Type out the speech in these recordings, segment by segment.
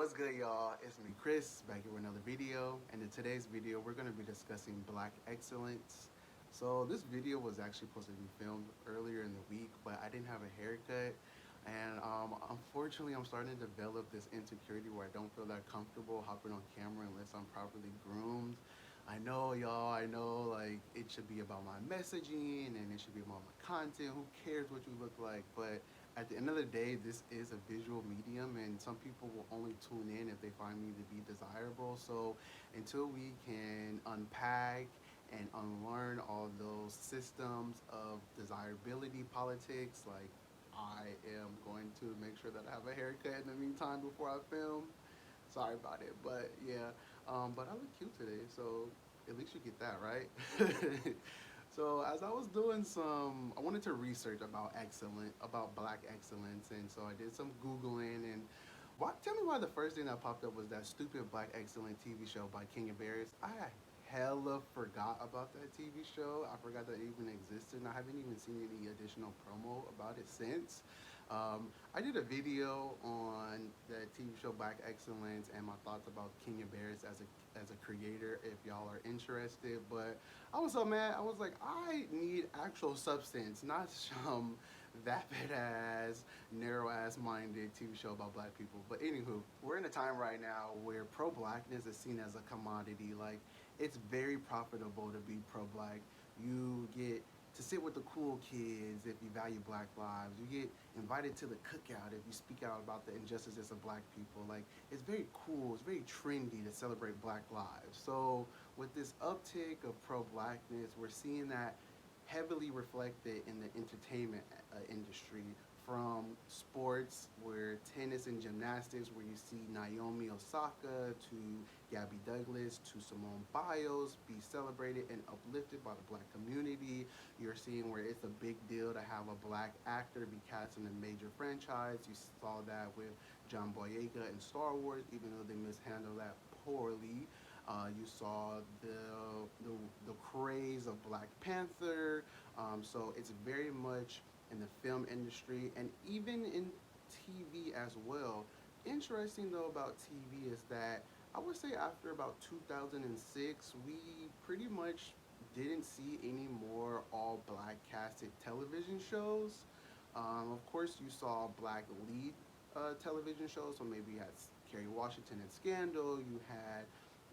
What's good, y'all? It's me, Chris, back here with another video. And in today's video, we're going to be discussing Black excellence. So this video was actually supposed to be filmed earlier in the week, but I didn't have a haircut. And unfortunately, I'm starting to develop this insecurity where I don't feel that comfortable hopping on camera unless I'm properly groomed. I know, y'all, I know, like, it should be about my messaging and it should be about my content. Who cares what you look like? But at the end of the day, this is a visual medium, and some people will only tune in if they find me to be desirable. So until we can unpack and unlearn all those systems of desirability politics, like, I am going to make sure that I have a haircut in the meantime before I film. Sorry about it, but yeah. But I look cute today, so at least you get that, right? So as I was doing I wanted to research about Black excellence, and so I did some Googling. And tell me why the first thing that popped up was that stupid Black Excellent TV show by King of Barris. I hella forgot about that TV show. I forgot that it even existed, and I haven't even seen any additional promo about it since. I did a video on the TV show Black Excellence and my thoughts about King of Barris as a creator, if y'all are interested. But I was so mad. I was like, I need actual substance, not some vapid ass, narrow ass minded TV show about black people. But anywho, we're in a time right now where pro blackness is seen as a commodity. Like, it's very profitable to be pro black. You get to sit with the cool kids if you value black lives. You get invited to the cookout if you speak out about the injustices of black people. Like, it's very cool, it's very trendy to celebrate black lives. So with this uptick of pro-blackness, we're seeing that heavily reflected in the entertainment industry, from sports, where tennis and gymnastics, where you see Naomi Osaka to Gabby Douglas to Simone Biles be celebrated and uplifted by the black community. You're seeing where it's a big deal to have a black actor be cast in a major franchise. You saw that with John Boyega in Star Wars, even though they mishandled that poorly. You saw the craze of Black Panther. So it's very much in the film industry and even in TV as well. Interesting though about TV is that I would say after about 2006, we pretty much didn't see any more all black casted television shows. Of course, you saw black lead television shows, so maybe you had Kerry Washington in Scandal, you had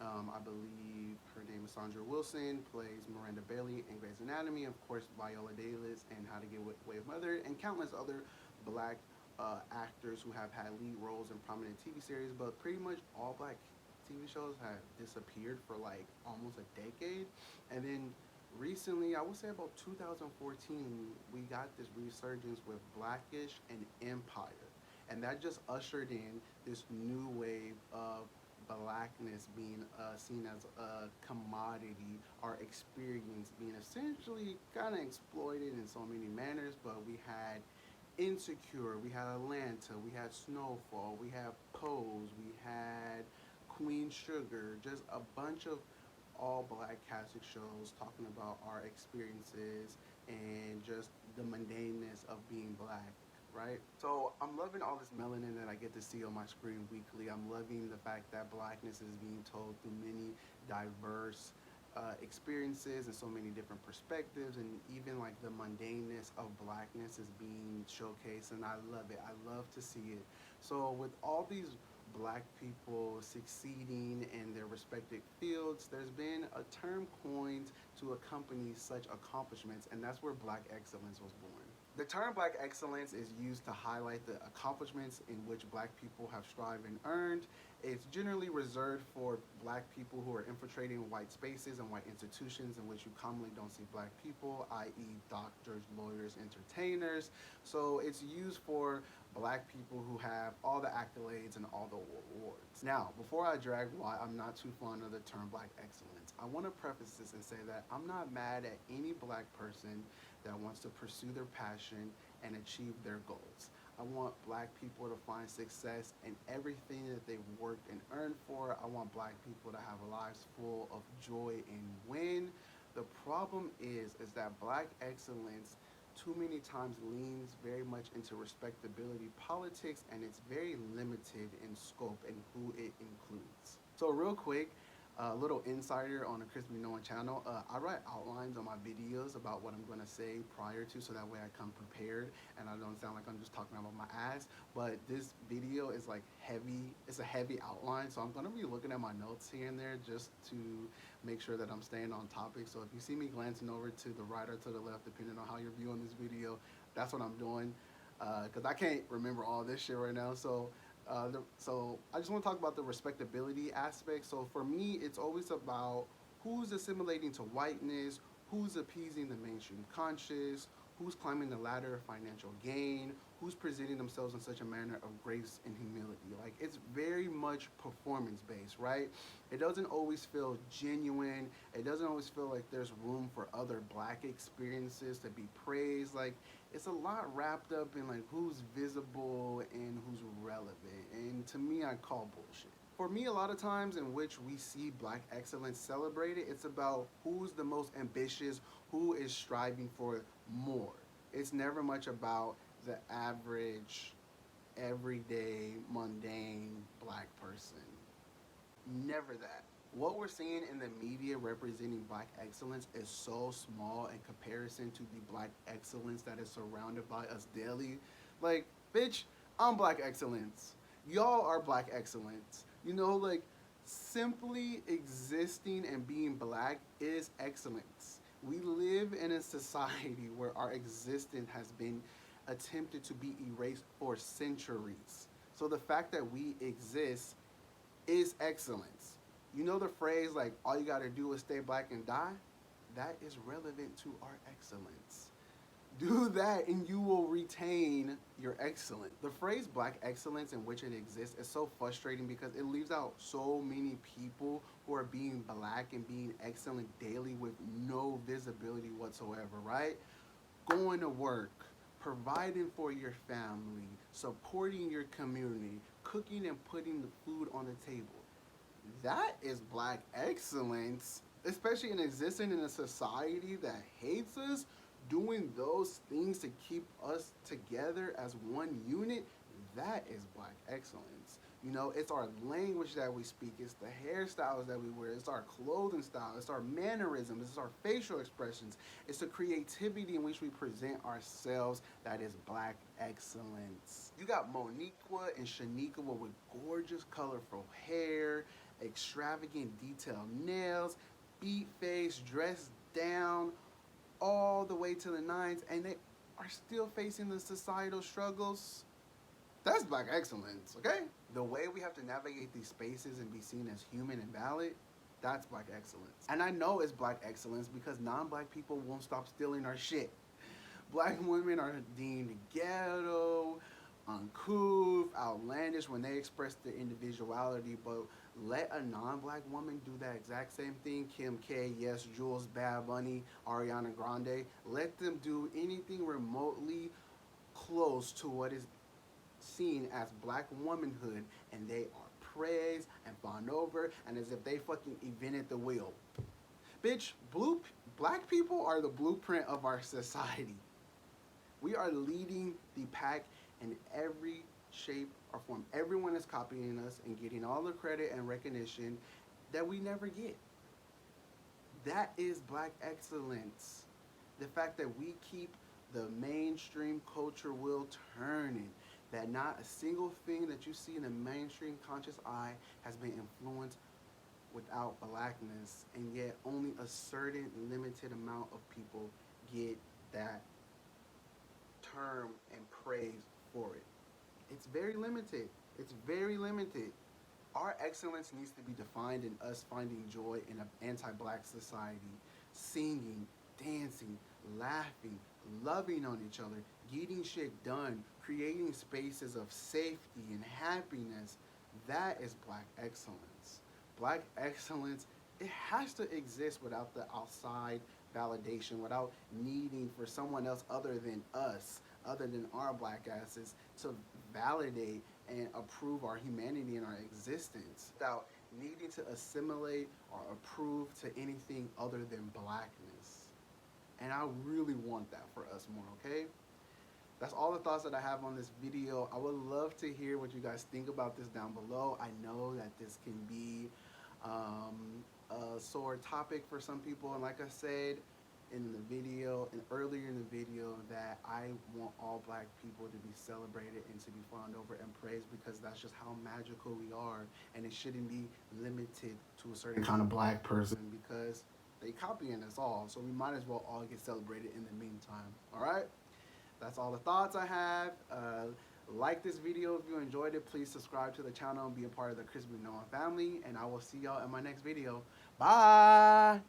I believe her name is Sandra Wilson, plays Miranda Bailey in Grey's Anatomy. Of course, Viola Davis in How to Get Away with Murder, and countless other black actors who have had lead roles in prominent TV series. But pretty much all black TV shows have disappeared for like almost a decade. And then recently, I would say about 2014, we got this resurgence with Blackish and Empire. And that just ushered in this new wave of blackness being seen as a commodity, our experience being essentially kind of exploited in so many manners. But we had Insecure, we had Atlanta, we had Snowfall, we had Pose, we had Queen Sugar, just a bunch of all black casting shows talking about our experiences and just the mundaneness of being black, right? So I'm loving all this melanin that I get to see on my screen weekly. I'm loving the fact that blackness is being told through many diverse experiences and so many different perspectives, and even like the mundaneness of blackness is being showcased, and I love it. I love to see it. So with all these black people succeeding in their respective fields, there's been a term coined to accompany such accomplishments, and that's where black excellence was born. The term black excellence is used to highlight the accomplishments in which black people have strived and earned. It's generally reserved for black people who are infiltrating white spaces and white institutions in which you commonly don't see black people, i.e. doctors, lawyers, entertainers. So it's used for black people who have all the accolades and all the awards. Now, before I drag why I'm not too fond of the term black excellence, I want to preface this and say that I'm not mad at any black person that wants to pursue their passion and achieve their goals. I want black people to find success in everything that they've worked and earned for. I want black people to have lives full of joy and win. The problem is that black excellence too many times leans very much into respectability politics, and it's very limited in scope and who it includes. So real quick, a little insider on the Crispy Noah channel. I write outlines on my videos about what I'm going to say prior to, so that way I come prepared and I don't sound like I'm just talking about my ass. But this video is like heavy. It's a heavy outline, so I'm going to be looking at my notes here and there just to make sure that I'm staying on topic. So if you see me glancing over to the right or to the left, depending on how you're viewing this video, that's what I'm doing. Because I can't remember all this shit right now. So I just want to talk about the respectability aspect. So for me, it's always about who's assimilating to whiteness, who's appeasing the mainstream conscious, who's climbing the ladder of financial gain, who's presenting themselves in such a manner of grace and humility. Like, it's very much performance based, right? It doesn't always feel genuine. It doesn't always feel like there's room for other black experiences to be praised. Like, it's a lot wrapped up in like who's visible and who's relevant. And to me, I call bullshit. For me, a lot of times in which we see black excellence celebrated, it's about who's the most ambitious, who is striving for more. It's never much about the average, everyday, mundane black person. Never that. What we're seeing in the media representing black excellence is so small in comparison to the black excellence that is surrounded by us daily. Like, bitch, I'm black excellence. Y'all are black excellence. You know, like, simply existing and being black is excellence. We live in a society where our existence has been attempted to be erased for centuries. So the fact that we exist is excellence. You know the phrase like all you gotta do is stay black and die? That is relevant to our excellence. Do that and you will retain your excellence. The phrase black excellence in which it exists is so frustrating because it leaves out so many people who are being black and being excellent daily with no visibility whatsoever, right? Going to work, providing for your family, supporting your community, cooking and putting the food on the table. That is black excellence, especially in existing in a society that hates us. Doing those things to keep us together as one unit, that is black excellence. You know, it's our language that we speak, it's the hairstyles that we wear, it's our clothing style, it's our mannerisms, it's our facial expressions, it's the creativity in which we present ourselves that is black excellence. You got Moniqua and Shaniqua with gorgeous, colorful hair, extravagant detailed nails, beat face, dressed down, all the way to the nines, and they are still facing the societal struggles. That's black excellence, okay? The way we have to navigate these spaces and be seen as human and valid, that's black excellence. And I know it's black excellence because non-black people won't stop stealing our shit. Black women are deemed ghetto, uncouth, outlandish when they express their individuality, but let a non-black woman do that exact same thing. Kim K, Yes, Jules, Bad Bunny, Ariana Grande. Let them do anything remotely close to what is seen as black womanhood, and they are praised and fawned over, and as if they fucking invented the wheel. Bitch, black people are the blueprint of our society. We are leading the pack in every shape or form. Everyone is copying us and getting all the credit and recognition that we never get. That is black excellence. The fact that we keep the mainstream culture wheel turning, that not a single thing that you see in the mainstream conscious eye has been influenced without blackness, and yet only a certain limited amount of people get that term and praise for it. It's very limited. It's very limited. Our excellence needs to be defined in us finding joy in an anti-black society, singing, dancing, laughing, loving on each other, getting shit done, creating spaces of safety and happiness. That is black excellence. Black excellence, it has to exist without the outside validation, without needing for someone else other than us, other than our black asses, to validate and approve our humanity and our existence, without needing to assimilate or approve to anything other than blackness. And I really want that for us more, okay? That's all the thoughts that I have on this video. I would love to hear what you guys think about this down below. I know that this can be a sore topic for some people, and like I said in the video and earlier in the video, that I want all black people to be celebrated and to be fawned over and praised, because that's just how magical we are, and it shouldn't be limited to a certain kind of black person, because they copying us all, so we might as well all get celebrated in the meantime. All right, that's all the thoughts I have. Like this video if you enjoyed it. Please subscribe to the channel and be a part of the Crispy Noah family. And I will see y'all in my next video. Bye.